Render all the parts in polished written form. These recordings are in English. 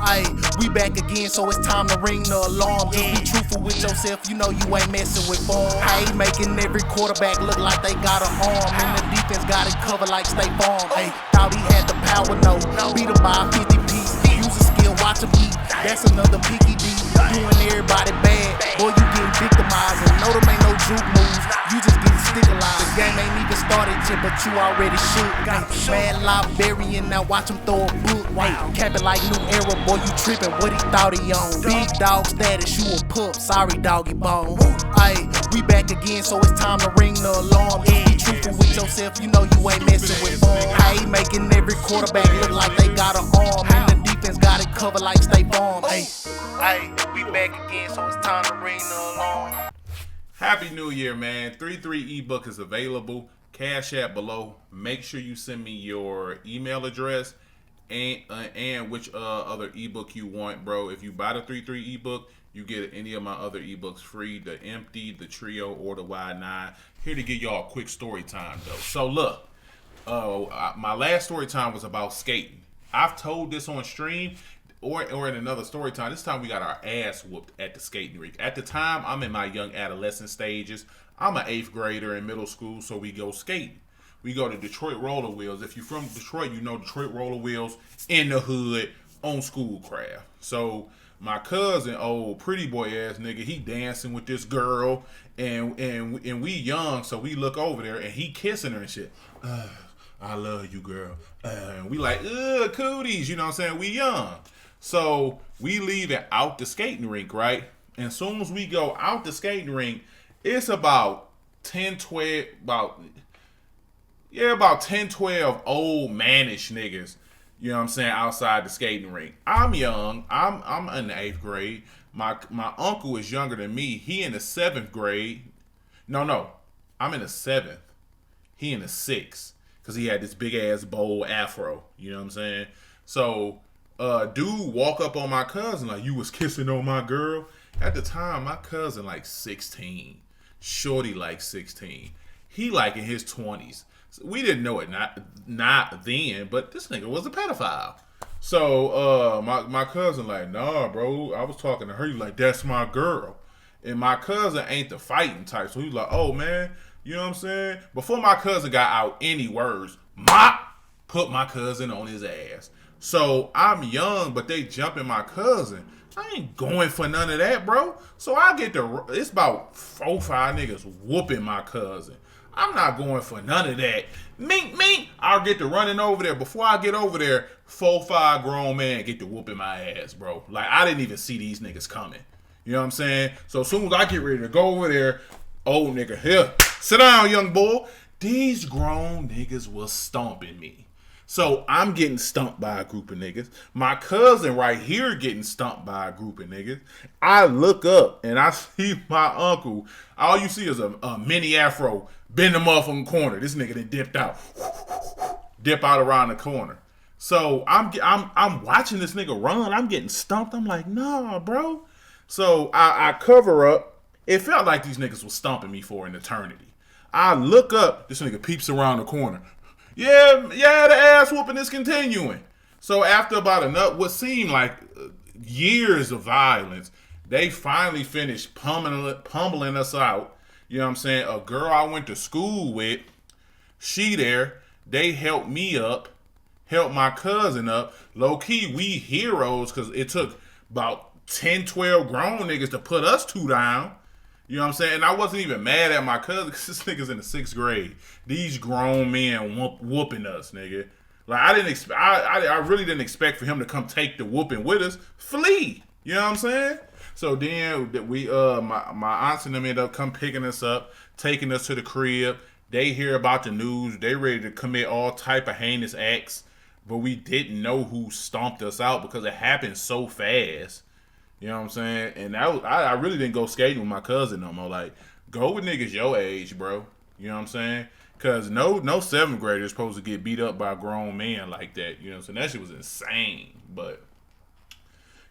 Ayy, we back again, so it's time to ring the alarm. Just be truthful with yourself, you know you ain't messing with form. Ayy, making every quarterback look like they got an arm. And the defense got it covered like State Farm. Ayy, thought he had the power, no. Beat him by a 50 piece. Use a skill, watch him eat. That's another picky D. Doing everybody bad. Boy, you getting victimized. And no, them ain't no juke moves. You just getting stigmatized. The game ain't even started yet, but you already shook. Mad Liberian, now watch him throw a book. Cap it like new era, boy, you trippin', what he thought he on. Big dog status, you a pup, sorry doggy bone. Ayy, we back again, so it's time to ring the alarm. Just be truthful with yourself, you know you ain't messing with form. Ayy, making every quarterback look like they got an arm. And the defense got it covered like State Farm. Ayy, we back again, so it's time to ring the alarm. Happy New Year, man. 3-3 ebook is available. Cash app below. Make sure you send me your email address and which other ebook you want, bro. If you buy the 3-3 ebook, you get any of my other ebooks free. The Empty, the Trio, or the Y9. Here to give y'all a quick story time, though. So look, my last story time was about skating. I've told this on stream or in another story time. This time we got our ass whooped at the skating rink. At the time, I'm in my young adolescent stages. I'm an 8th grader in middle school, so we go skating. We go to Detroit Roller Wheels. If you're from Detroit, you know Detroit Roller Wheels in the hood on Schoolcraft. So my cousin, old pretty boy ass nigga, he dancing with this girl, and we young, so we look over there and he kissing her and shit. I love you, girl. And we like, cooties, you know what I'm saying? We young. So we leave it out the skating rink, right? And as soon as we go out the skating rink, it's about 10, 12 old mannish niggas, you know what I'm saying, outside the skating rink. I'm young. I'm in the 8th grade. My uncle is younger than me. He in the 7th grade. No. I'm in the 7th. He in the 6th. Because he had this big ass bowl afro. You know what I'm saying? So dude walk up on my cousin like, you was kissing on my girl. At the time, my cousin like 16. Shorty like 16. He like in his 20s. So we didn't know it not then, but this nigga was a pedophile. So my cousin like, nah, bro, I was talking to her. He like, that's my girl. And my cousin ain't the fighting type. So he's like, oh man, you know what I'm saying? Before my cousin got out any words, put my cousin on his ass. So I'm young, but they jumping my cousin. I ain't going for none of that, bro. So I get it's about 4 or 5 niggas whooping my cousin. I'm not going for none of that. Mink. I'll get to running over there. Before I get over there, 4 or 5 grown men get to whooping my ass, bro. Like, I didn't even see these niggas coming. You know what I'm saying? So as soon as I get ready to go over there, old nigga, here, sit down, young boy. These grown niggas was stomping me. So I'm getting stumped by a group of niggas. My cousin right here getting stumped by a group of niggas. I look up and I see my uncle. All you see is a mini afro bend the motherfucking corner. This nigga that dipped out. Dip out around the corner. So I'm watching this nigga run. I'm getting stumped. I'm like, nah, bro. So I cover up. It felt like these niggas was stomping me for an eternity. I look up. This nigga peeps around the corner. Yeah, the ass whooping is continuing. So after about what seemed like years of violence, they finally finished pummeling us out. You know what I'm saying? A girl I went to school with, she there. They helped me up, helped my cousin up. Low key, we heroes because it took about 10, 12 grown niggas to put us 2 down. You know what I'm saying? And I wasn't even mad at my cousin because this nigga's in the 6th grade. These grown men whooping us, nigga. Like, I really didn't expect for him to come take the whooping with us. Flee. You know what I'm saying? So then we my aunts and them ended up come picking us up, taking us to the crib. They hear about the news. They ready to commit all type of heinous acts. But we didn't know who stomped us out because it happened so fast. You know what I'm saying? And I really didn't go skating with my cousin no more. Like, go with niggas your age, bro. You know what I'm saying? Because no 7th grader is supposed to get beat up by a grown man like that. You know what I'm saying? That shit was insane. But,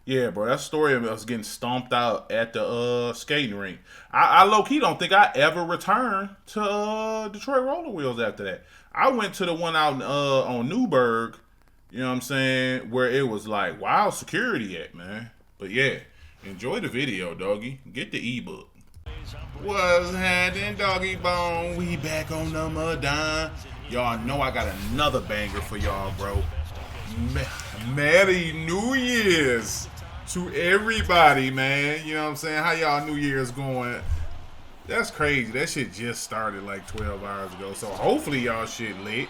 yeah, bro, that story of us getting stomped out at the skating rink. I low-key don't think I ever returned to Detroit Roller Wheels after that. I went to the one out on Newburgh You know what I'm saying? Where it was like, wow, security at, man. But yeah, enjoy the video, doggy. Get the ebook. What's happening, doggy bone? We back on the Madden. Y'all know I got another banger for y'all, bro. Merry New Year's to everybody, man. You know what I'm saying? How y'all New Year's going? That's crazy. That shit just started like 12 hours ago. So hopefully y'all shit lit.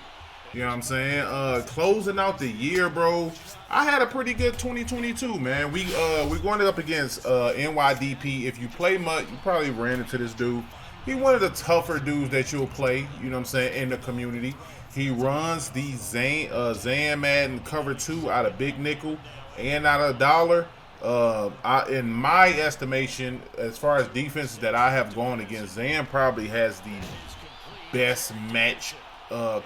You know what I'm saying? Closing out the year, bro. I had a pretty good 2022, man. We're going up against NYDP. If you play MUT, you probably ran into this dude. He one of the tougher dudes that you'll play, you know what I'm saying, in the community. He runs the Zan Madden cover 2 out of Big Nickel and out of Dollar. In my estimation, as far as defenses that I have gone against, Zan probably has the best match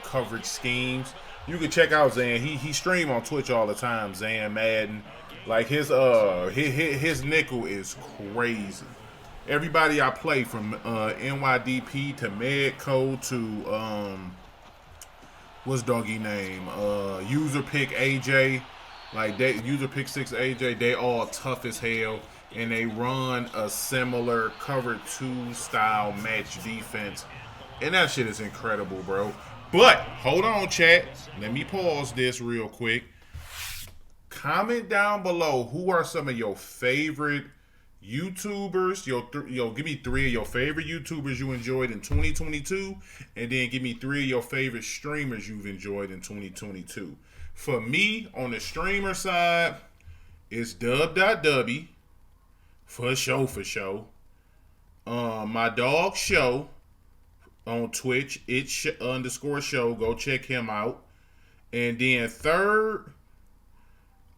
coverage schemes. You can check out Zan. He stream on Twitch all the time. Zan Madden, like his nickel is crazy. Everybody I play from NYDP to Medco to what's doggy name? User pick AJ, like they user pick 6 AJ. They all tough as hell, and they run a similar cover 2 style match defense, and that shit is incredible, bro. But hold on, chat. Let me pause this real quick. Comment down below who are some of your favorite YouTubers. Give me 3 of your favorite YouTubers you enjoyed in 2022, and then give me 3 of your favorite streamers you've enjoyed in 2022. For me, on the streamer side, it's dub.w for show. My dog Show on Twitch, it's _show. Go check him out. And then third,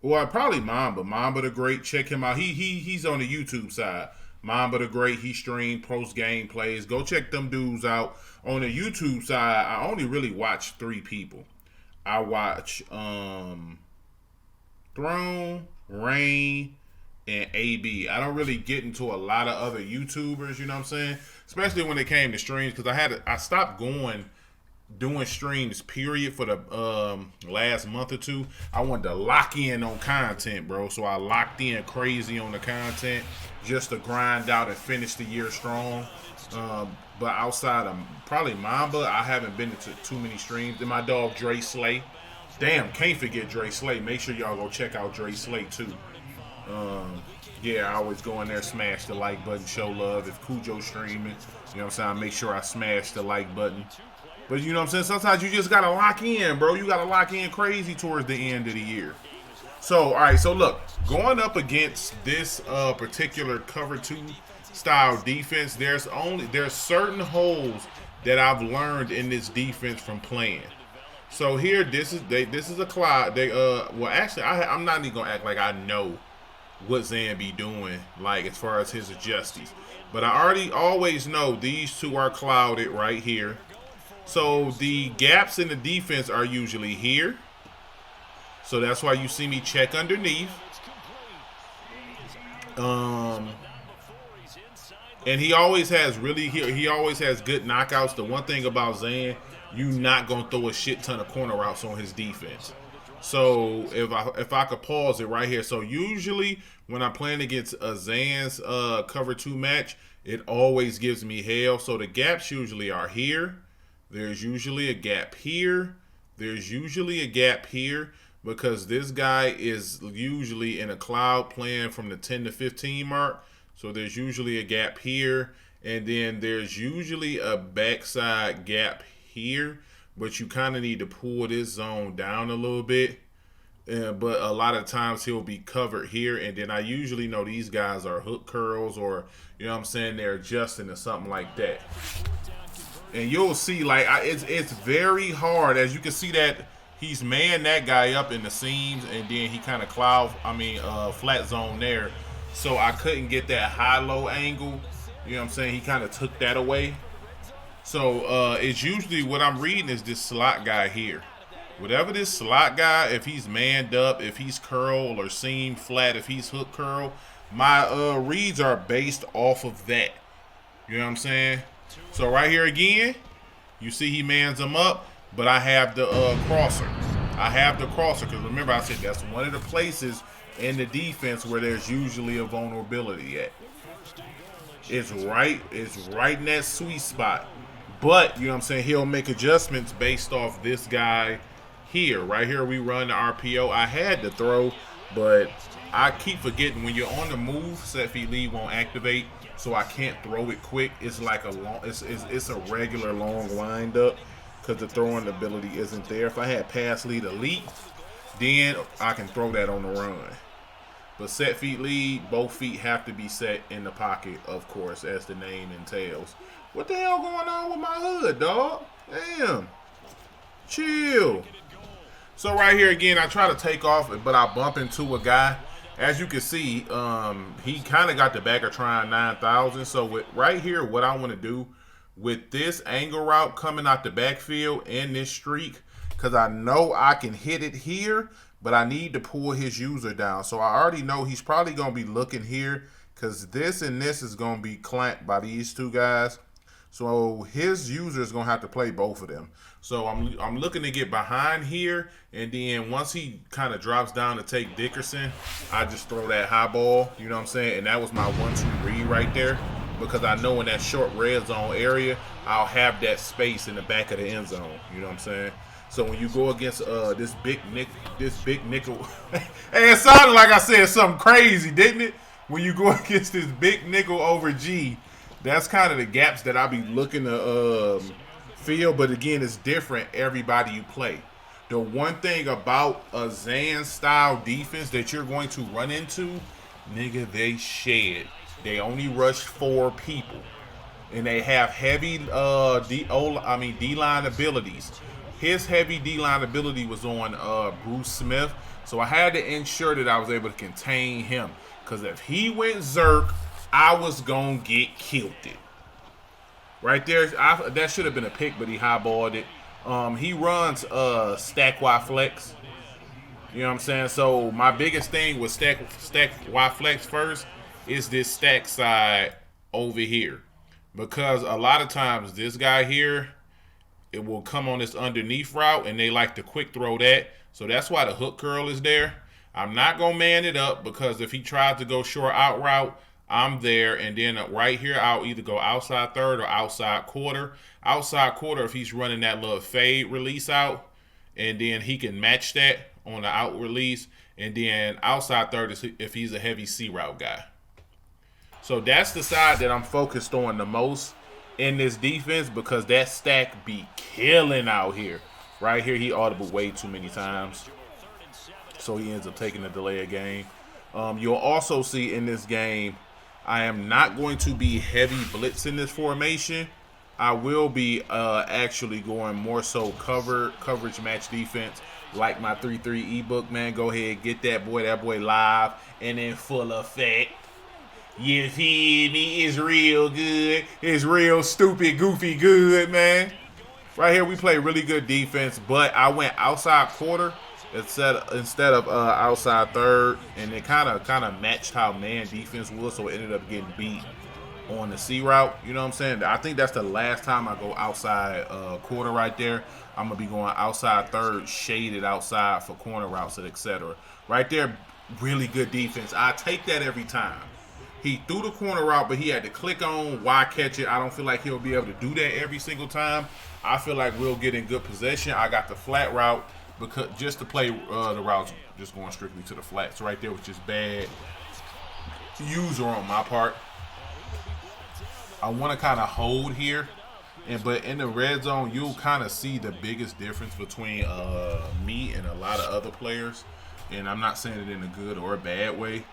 well, probably Mamba the Great. Check him out. He's on the YouTube side. Mamba the Great. He stream post game plays. Go check them dudes out. On the YouTube side, I only really watch 3 people. I watch Throne, Rain, and AB. I don't really get into a lot of other YouTubers, you know what I'm saying? Especially when it came to streams, because I stopped doing streams, period, for the last month or 2. I wanted to lock in on content, bro. So I locked in crazy on the content just to grind out and finish the year strong. But outside of probably Mamba, I haven't been into too many streams. And my dog Dre Slay. Damn, can't forget Dre Slay. Make sure y'all go check out Dre Slay too. Yeah, I always go in there, smash the like button, show love. If Cujo's streaming, you know what I'm saying, I make sure I smash the like button. But you know what I'm saying, sometimes you just gotta lock in, bro. You gotta lock in crazy towards the end of the year. So, all right, so look, going up against this particular cover 2 style defense, there's certain holes that I've learned in this defense from playing. So here, this is a cloud. Well, actually, I'm not even gonna act like I know what Zan be doing, like as far as his adjusties. But I always know these 2 are clouded right here. So the gaps in the defense are usually here. So that's why you see me check underneath. And he always has he always has good knockouts. The one thing about Zan, you not gonna throw a shit ton of corner routes on his defense. So if I could pause it right here. So usually when I'm playing against a Zan's cover 2 match, it always gives me hell. So the gaps usually are here. There's usually a gap here. There's usually a gap here, because this guy is usually in a cloud playing from the 10 to 15 mark. So there's usually a gap here, and then there's usually a backside gap here, but you kind of need to pull this zone down a little bit. But a lot of times he'll be covered here, and then I usually know these guys are hook curls, or you know what I'm saying, they're adjusting to something like that. And you'll see, like, it's very hard, as you can see that he's manned that guy up in the seams, and then he kind of flat zone there. So I couldn't get that high-low angle. You know what I'm saying? He kind of took that away. So it's usually what I'm reading is this slot guy here. Whatever this slot guy, if he's manned up, if he's curl or seam flat, if he's hook curl, my reads are based off of that. You know what I'm saying? So right here again, you see he mans them up, but I have the crosser. I have the crosser because remember I said that's one of the places in the defense where there's usually a vulnerability at. It's right in that sweet spot. But, you know what I'm saying, he'll make adjustments based off this guy here. Right here we run the RPO. I had to throw, but I keep forgetting when you're on the move, set feet lead won't activate, so I can't throw it quick. It's like a long, it's a regular long wind up because the throwing ability isn't there. If I had pass lead elite, then I can throw that on the run. But set feet lead, both feet have to be set in the pocket, of course, as the name entails. What the hell going on with my hood, dog? Damn. Chill. So right here again, I try to take off, but I bump into a guy. As you can see, he kind of got the back of trying 9,000. So right here, what I want to do with this angle route coming out the backfield and this streak, because I know I can hit it here, but I need to pull his user down. So I already know he's probably going to be looking here because this and this is going to be clamped by these two guys. So his user is going to have to play both of them. So I'm looking to get behind here, and then once he kind of drops down to take Dickerson, I just throw that high ball, you know what I'm saying? And that was my 1-2 read right there, because I know in that short red zone area, I'll have that space in the back of the end zone, you know what I'm saying? So when you go against this big nickel, hey, it sounded like I said something crazy, didn't it? When you go against this big nickel over G, that's kind of the gaps that I be looking to feel. But again, it's different everybody you play. The one thing about a Zan style defense that you're going to run into, nigga, they shed. They only rush 4 people, and they have heavy D-line abilities. His heavy D-line ability was on Bruce Smith, so I had to ensure that I was able to contain him. Because if he went Zerk, I was going to get killed it. Right there, that should have been a pick, but he highballed it. He runs stack Y flex. You know what I'm saying? So my biggest thing with stack Y flex first is this stack side over here. Because a lot of times this guy here, it will come on this underneath route, and they like to quick throw that. So that's why the hook curl is there. I'm not going to man it up, because if he tries to go short out route, I'm there. And then right here, I'll either go outside third or outside quarter. Outside quarter, if he's running that little fade release out, and then he can match that on the out release. And then outside third is if he's a heavy C route guy. So that's the side that I'm focused on the most in this defense, because that stack be killing out here. Right here, he audible way too many times, so he ends up taking a delay of game. You'll also see in this game, I am not going to be heavy blitz in this formation. I will be actually going more so coverage match defense, like my 3-3 ebook, man. Go ahead, get that boy live and in full effect. You feel me? It's real good. It's real stupid, goofy good, man. Right here, we play really good defense, but I went outside quarter instead of outside third, and it kind of matched how man defense was, so it ended up getting beat on the C route. You know what I'm saying? I think that's the last time I go outside quarter right there. I'm going to be going outside third, shaded outside for corner routes, etc. Right there, really good defense. I take that every time. He threw the corner route, but he had to click on why catch it. I don't feel like he'll be able to do that every single time. I feel like we'll get in good possession. I got the flat route because just to play the routes, just going strictly to the flats right there, which is bad user on my part. I want to kind of hold here, but in the red zone, you'll kind of see the biggest difference between me and a lot of other players. And I'm not saying it in a good or a bad way.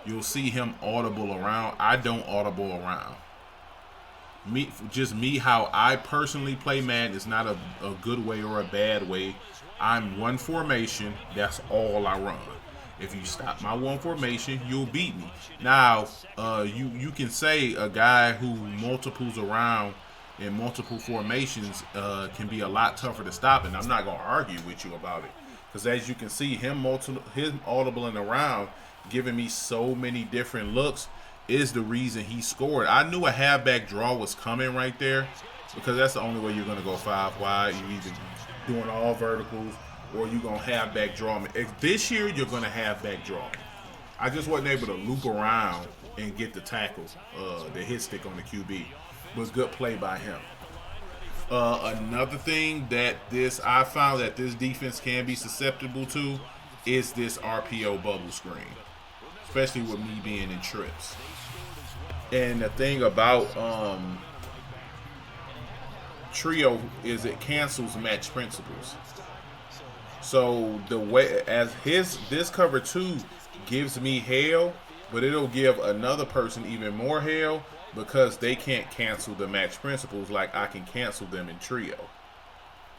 You'll see him audible around. I don't audible around. Me, how I personally play Madden is not a good way or a bad way. I'm one formation. That's all I run. If you stop my one formation, you'll beat me. Now, you can say a guy who multiples around in multiple formations can be a lot tougher to stop, and I'm not going to argue with you about it. Because as you can see, him audibling around, giving me so many different looks, is the reason he scored. I knew a halfback draw was coming right there, because that's the only way you're going to go 5 wide. You're either doing all verticals or you're going to have back drawing. This year, you're going to have back drawing. I just wasn't able to loop around and get the tackle, the hit stick on the QB. Was good play by him. Another thing that I found that this defense can be susceptible to is this RPO bubble screen, especially with me being in trips. And the thing about trio is it cancels match principles. So the way as this cover 2 gives me hell, but it'll give another person even more hell because they can't cancel the match principles like I can cancel them in trio.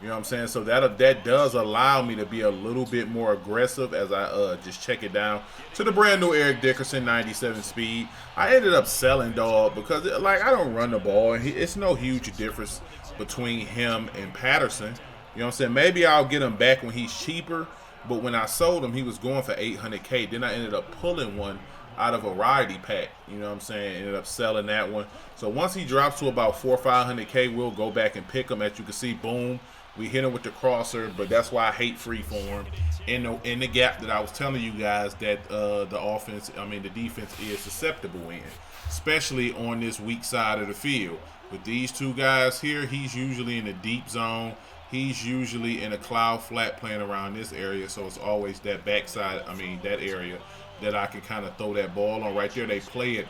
You know what I'm saying? So that does allow me to be a little bit more aggressive as I just check it down to the brand new Eric Dickerson 97 speed. I ended up selling dog because I don't run the ball, and it's no huge difference between him and Patterson. You know what I'm saying? Maybe I'll get him back when he's cheaper, but when I sold him, he was going for $800K. Then I ended up pulling one out of a variety pack. You know what I'm saying? Ended up selling that one. So once he drops to about $400 or $500K, we'll go back and pick him. As you can see, boom, we hit him with the crosser. But that's why I hate freeform in the gap that I was telling you guys that the defense is susceptible in, especially on this weak side of the field. With these two guys here, he's usually in the deep zone. He's usually in a cloud flat playing around this area. So it's always that backside, that area that I can kind of throw that ball on. Right there, they play it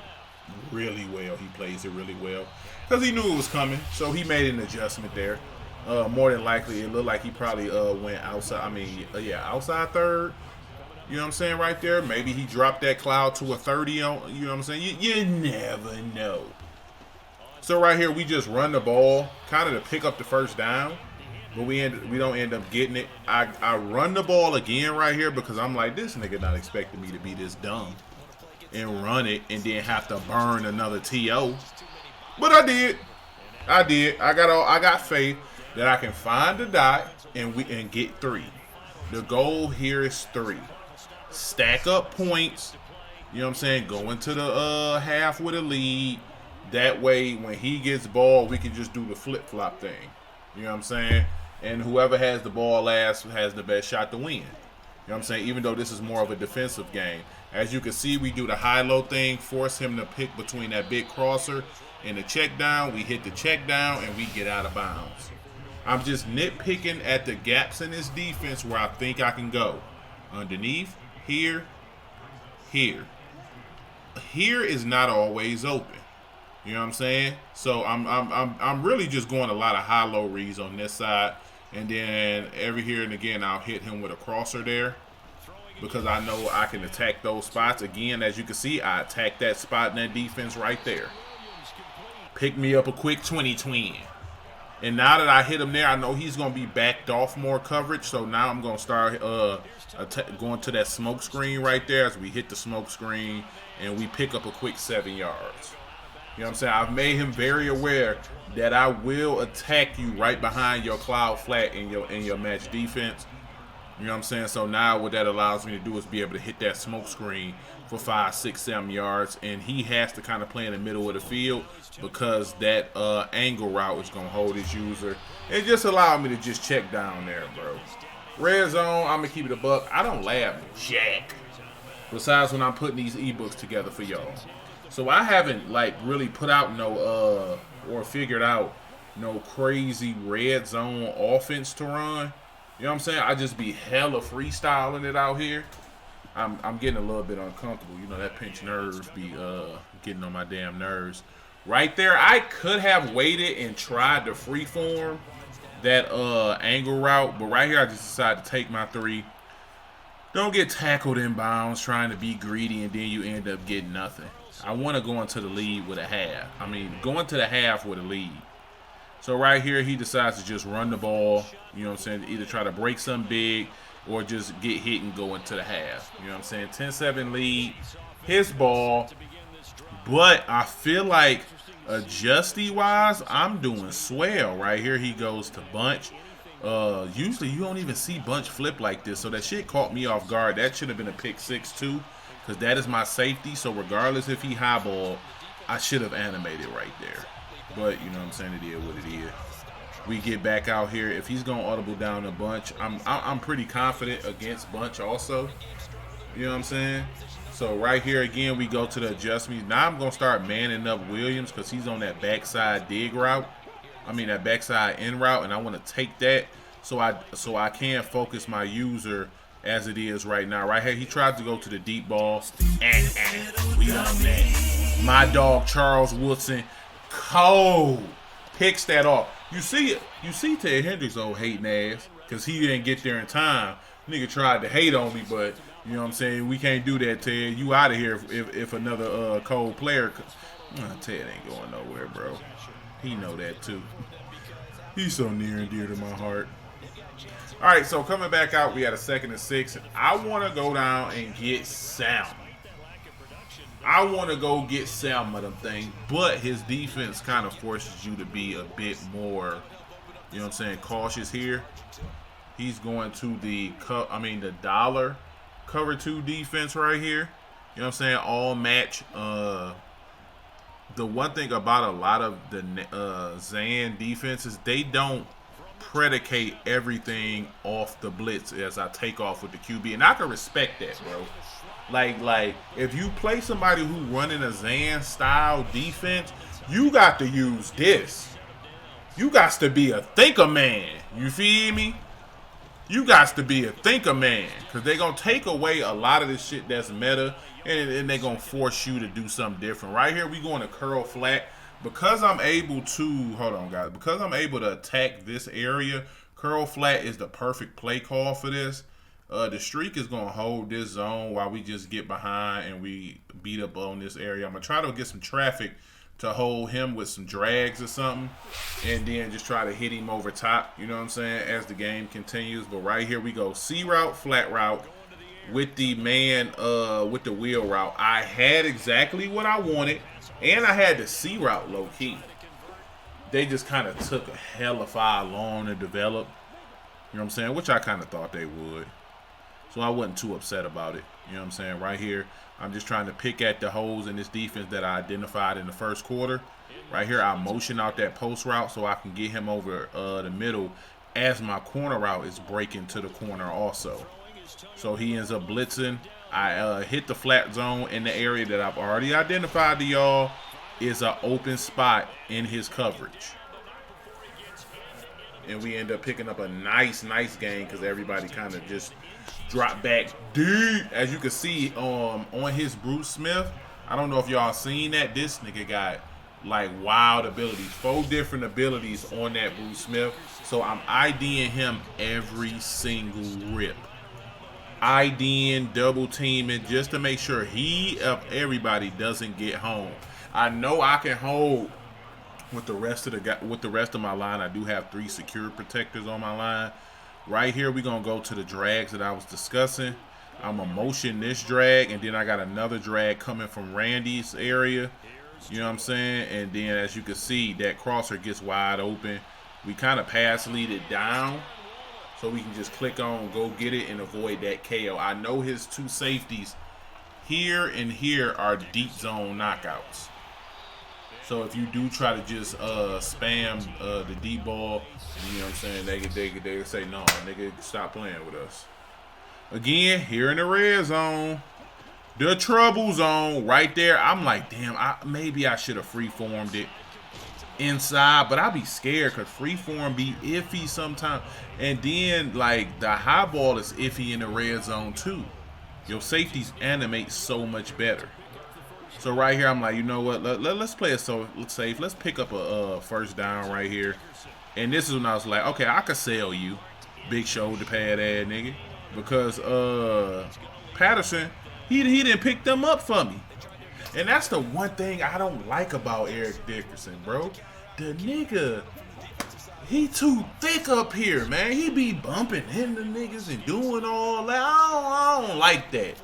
really well. He plays it really well because he knew it was coming. So he made an adjustment there. More than likely, it looked like he probably went outside. Outside third. You know what I'm saying right there? Maybe he dropped that cloud to a 30 on. You know what I'm saying? You never know. So right here, we just run the ball kind of to pick up the first down. But we don't end up getting it. I run the ball again right here because I'm like, this nigga not expecting me to be this dumb and run it and then have to burn another TO. But I did. I got faith that I can find the dot and get 3. The goal here is 3. Stack up points. You know what I'm saying? Go into the half with a lead. That way, when he gets ball, we can just do the flip-flop thing. You know what I'm saying? And whoever has the ball last has the best shot to win. You know what I'm saying? Even though this is more of a defensive game. As you can see, we do the high-low thing, force him to pick between that big crosser and the check down. We hit the check down, and we get out of bounds. I'm just nitpicking at the gaps in this defense where I think I can go. Underneath, here. Here is not always open. You know what I'm saying? So I'm really just going a lot of high-low reads on this side. And then every here and again, I'll hit him with a crosser there because I know I can attack those spots. Again, as you can see, I attack that spot in that defense right there. Pick me up a quick 20-20. And now that I hit him there, I know he's going to be backed off more coverage. So now I'm going to start going to that smoke screen right there as we hit the smoke screen and we pick up a quick 7 yards. You know what I'm saying? I've made him very aware that I will attack you right behind your cloud flat in your match defense. You know what I'm saying? So now what that allows me to do is be able to hit that smoke screen for 5, 6, 7 yards. And he has to kind of play in the middle of the field because that angle route is going to hold his user. It just allowed me to just check down there, bro. Red zone, I'm going to keep it a buck. I don't laugh jack. Besides when I'm putting these ebooks together for y'all. So I haven't really put out or figured out no crazy red zone offense to run. You know what I'm saying? I just be hella freestyling it out here. I'm getting a little bit uncomfortable. You know, that pinched nerve be getting on my damn nerves. Right there, I could have waited and tried to freeform that angle route, but right here I just decided to take my 3. Don't get tackled in bounds trying to be greedy and then you end up getting nothing. I want to go into the lead with a half. Go into the half with a lead. So right here, he decides to just run the ball. You know what I'm saying? Either try to break something big or just get hit and go into the half. You know what I'm saying? 10-7 lead. His ball. But I feel like adjusty-wise, I'm doing swell. Right here, he goes to bunch. Usually, you don't even see bunch flip like this. So that shit caught me off guard. That should have been a pick 6 too. Because that is my safety. So regardless if he highball, I should have animated right there. But, you know what I'm saying, it is what it is. we get back out here. If he's gonna audible down a bunch, I'm pretty confident against bunch also. You know what I'm saying? So right here again, we go to the adjustments. Now I'm gonna start manning up Williams because he's on that backside dig route. I mean that backside in route, and I want to take that so I can focus my user as it is right now. Right here, he tried to go to the deep ball. We on that. My dog Charles Woodson, cold, picks that off. You see it. You see Ted Hendricks old hating ass because he didn't get there in time. Nigga tried to hate on me, but you know what I'm saying? We can't do that, Ted. You out of here if another cold player. Ted ain't going nowhere, bro. He know that too. He's so near and dear to my heart. All right, so coming back out, we had a 2nd and 6. I want to go down and get Sam. I want to go get Sam of them thing, but his defense kind of forces you to be a bit more, you know what I'm saying, cautious here. He's going to the dollar cover 2 defense right here. You know what I'm saying? All match. The one thing about a lot of the Zan defenses, they don't predicate everything off the blitz as I take off with the QB, and I can respect that, bro. Like if you play somebody who running a Zan style defense, you got to use this. You got to be a thinker man. You feel me? You got to be a thinker man, because they're going to take away a lot of this shit that's meta, and they're going to force you to do something different. Right here, we going to curl flat. Because I'm able to, hold on guys, because I'm able to attack this area, curl flat is the perfect play call for this. The streak is going to hold this zone while we just get behind and we beat up on this area. I'm going to try to get some traffic to hold him with some drags or something, and then just try to hit him over top, you know what I'm saying, as the game continues. But right here we go, C route, flat route with the man, with the wheel route. I had exactly what I wanted, and I had the C route low key. They just kind of took a hell of a long to develop, you know what I'm saying, which I kind of thought they would. So I wasn't too upset about it, you know what I'm saying. Right here, I'm just trying to pick at the holes in this defense that I identified in the first quarter. Right here, I motion out that post route so I can get him over the middle as my corner route is breaking to the corner also. So he ends up blitzing. I hit the flat zone in the area that I've already identified to y'all is an open spot in his coverage. And we end up picking up a nice game because everybody kind of just dropped back deep. As you can see on his Bruce Smith, I don't know if y'all seen that. This nigga got like wild abilities, 4 different abilities on that Bruce Smith. So I'm IDing him every single rip. IDing, double teaming, just to make sure everybody doesn't get home. I know I can hold with the rest of my line. I do have 3 secure protectors on my line. Right here, we're gonna go to the drags that I was discussing. I'm gonna motion this drag, and then I got another drag coming from Randy's area. You know what I'm saying? And then as you can see, that crosser gets wide open. We kind of pass lead it down, so we can just click on, go get it, and avoid that KO. I know his 2 safeties here and here are deep zone knockouts. So if you do try to just spam the deep ball, you know what I'm saying, they say, no, nigga, stop playing with us. Again, here in the red zone, the trouble zone right there. I'm like, damn, maybe I should have freeformed it inside, but I be scared because freeform be iffy sometimes. And then, like, the high ball is iffy in the red zone too. Your safeties animate so much better. So right here, I'm like, you know what? Let's play it safe. Let's pick up a first down right here. And this is when I was like, okay, I could sell you, big shoulder pad ass nigga, because Patterson, he didn't pick them up for me. And that's the one thing I don't like about Eric Dickerson, bro. The nigga, he too thick up here, man. He be bumping into niggas and doing all that. I don't like that.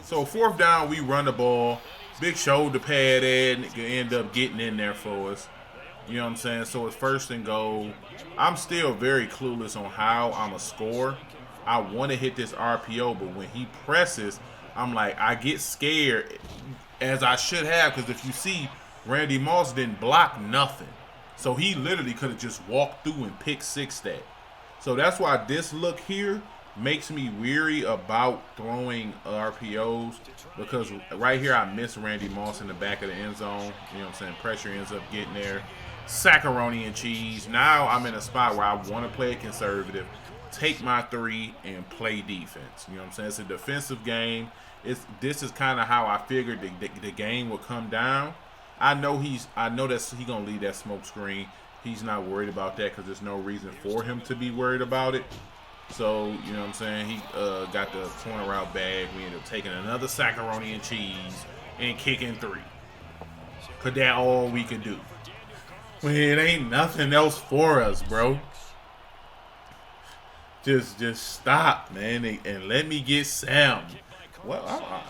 So 4th down, we run the ball. Big shoulder pad nigga end up getting in there for us. You know what I'm saying? So it's 1st and goal. I'm still very clueless on how I'm a score. I want to hit this RPO, but when he presses, I'm like, I get scared, as I should have, because if you see, Randy Moss didn't block nothing. So he literally could have just walked through and picked six that. So that's why this look here makes me weary about throwing RPOs, because right here I miss Randy Moss in the back of the end zone. You know what I'm saying? Pressure ends up getting there. Sacaroni and cheese. Now I'm in a spot where I want to play it conservative, take my 3, and play defense. You know what I'm saying? It's a defensive game. This is kind of how I figured the game would come down. I know that he gonna leave that smoke screen. He's not worried about that because there's no reason for him to be worried about it. So, you know what I'm saying? He got the corner route bag. We ended up taking another sacaroni and cheese and kicking 3. Cause that all we could do. When it ain't nothing else for us, bro. Just stop, man, and let me get Sam. Well,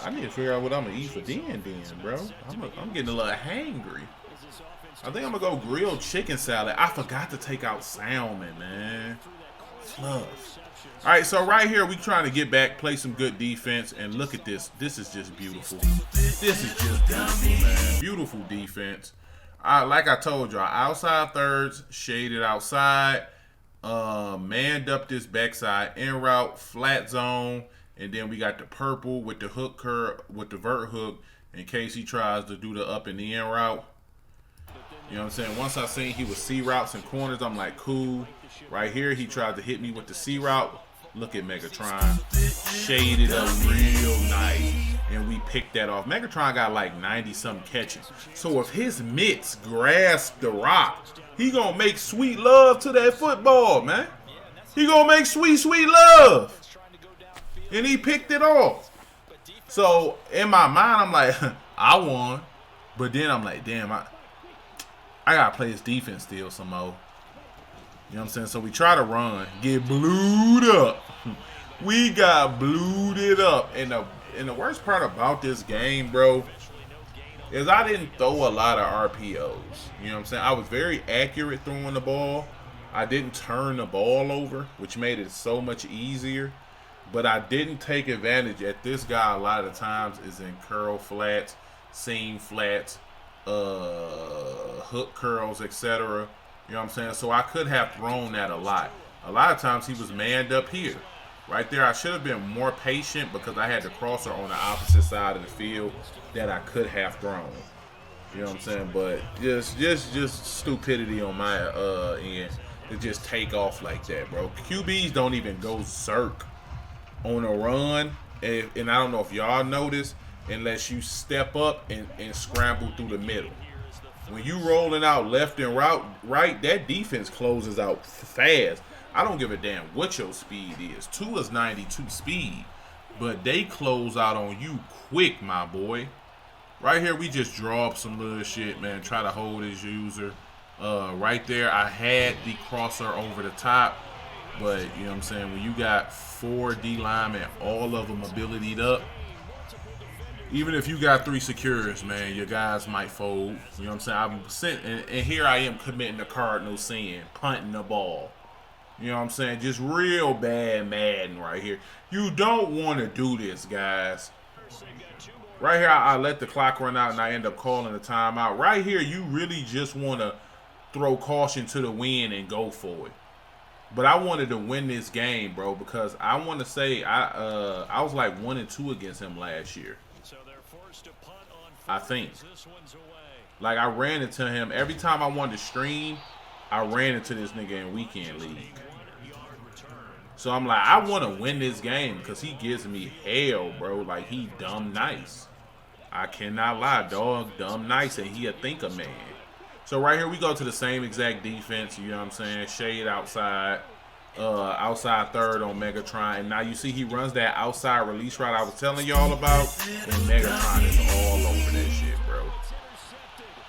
I need to figure out what I'm gonna eat for then, bro. I'm getting a little hangry. I think I'm gonna go grilled chicken salad. I forgot to take out salmon, man. Fluff. All right, so right here we trying to get back, play some good defense, and look at this. This is just beautiful. This is just beautiful, man. Beautiful defense. Like I told y'all, outside thirds, shaded outside, manned up this backside in route, flat zone, and then we got the purple with the hook curve, with the vert hook, in case he tries to do the up and the in route. You know what I'm saying? Once I seen he was C routes and corners, I'm like, cool. Right here, he tried to hit me with the C route. Look at Megatron. Shaded up real nice. And we picked that off. Megatron got like 90-something catches. So if his mitts grasp the rock, he gonna make sweet love to that football, man. He gonna make sweet, sweet love. And he picked it off. So in my mind, I'm like, I won. But then I'm like, damn, I gotta play his defense still some more. You know what I'm saying? So we try to run, get blued up. We got blued up. And the worst part about this game, bro, is I didn't throw a lot of RPOs. You know what I'm saying? I was very accurate throwing the ball. I didn't turn the ball over, which made it so much easier. But I didn't take advantage. At this guy, a lot of the times is in curl flats, seam flats, hook curls, etc. You know what I'm saying? So I could have thrown that a lot. A lot of times he was manned up here. Right there, I should have been more patient because I had the crosser on the opposite side of the field that I could have thrown. You know what I'm saying? But just stupidity on my end to just take off like that, bro. QBs don't even go zerk on a run. And I don't know if y'all noticed, unless you step up and scramble through the middle. When you rolling out left and right, that defense closes out fast. I don't give a damn what your speed is. 2 is 92 speed, but they close out on you quick, my boy. Right here, we just draw up some little shit, man. Try to hold his user. Right there, I had the crosser over the top, but you know what I'm saying? When you got 4 D linemen, all of them abilitied up, even if you got 3 secures, man, your guys might fold. You know what I'm saying? And here I am committing the Cardinal sin, punting the ball. You know what I'm saying? Just real bad Madden right here. You don't want to do this, guys. Right here, I let the clock run out and I end up calling a timeout. Right here, you really just want to throw caution to the wind and go for it. But I wanted to win this game, bro, because I want to say I was like 1-2 against him last year. I think. Like, I ran into him. Every time I wanted to stream, I ran into this nigga in weekend league. So I'm like, I want to win this game because he gives me hell, bro. Like, he dumb nice. I cannot lie, dog. Dumb nice, and he a thinker man. So right here we go to the same exact defense. You know what I'm saying? Shade outside. Outside third on Megatron. And now you see he runs that outside release route I was telling y'all about. And Megatron is all over that shit, bro.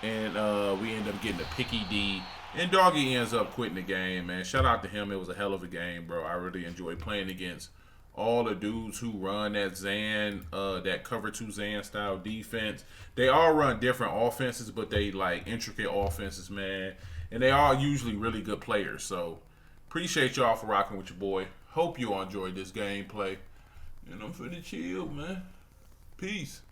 And we end up getting a picky D. And Doggy ends up quitting the game, man. Shout out to him. It was a hell of a game, bro. I really enjoyed playing against all the dudes who run that Zan, that cover 2 Zan style defense. They all run different offenses, but they like intricate offenses, man. And they are usually really good players. So appreciate y'all for rocking with your boy. Hope you all enjoyed this gameplay. And I'm finna chill, man. Peace.